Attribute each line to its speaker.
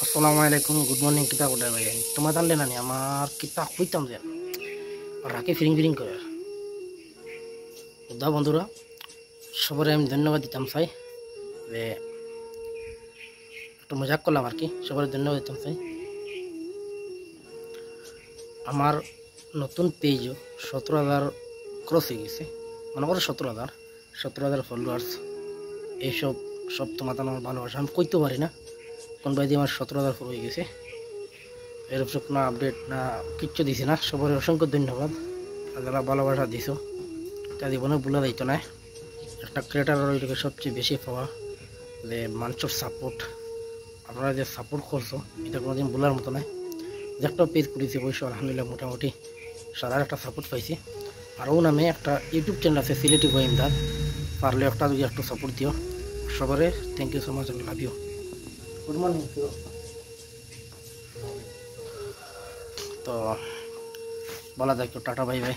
Speaker 1: আসসালামু আলাইকুম, good morning. কিতা কোথায় ভাই? তোমার জানলে না আমার কিতা হইতাম যে রাকে ফিরিং ফিরিং করে দা বন্ধুরা, সবারে আমি ধন্যবাদ দিতাম চাই যে একটু মজাক করলাম আর কি। সবারে ধন্যবাদ দিতাম চাই। আমার নতুন পেজও 17,000 ক্রস হয়ে গেছে, মনে করো 17,000 ফলোয়ার্স। এইসব সব তোমার আমার ভালোবাসা, আমি কইতে পারি না কোন ভাই দিয়ে আমার 17,000 ফলো হয়ে গেছে। এরকম কোনো আপডেট না কিচ্ছু দিছি না। সবার অসংখ্য ধন্যবাদ। আর যারা ভালোবাসা দিছো তা জীবনে ভুলা যাইতো না। একটা ক্রিয়েটারের ওইটাকে সবচেয়ে বেশি পাওয়া যে মানুষের সাপোর্ট। আপনারা যে সাপোর্ট করছো এটা কোনোদিন ভুলার মতো নয়। যে একটা পেজ করেছি অবশ্য আলহামদুলিল্লাহ মোটামুটি সারার একটা সাপোর্ট পাইছি। আরও নামে একটা ইউটিউব চ্যানেল আছে সিলেটি গোয়েন্দার, পারলে একটা যদি একটু সাপোর্ট দিও। সবারে থ্যাংক ইউ সো মাচ, আমি লাভ ইউ। Good morning. তো বলা যায় টাটা বাই বাই।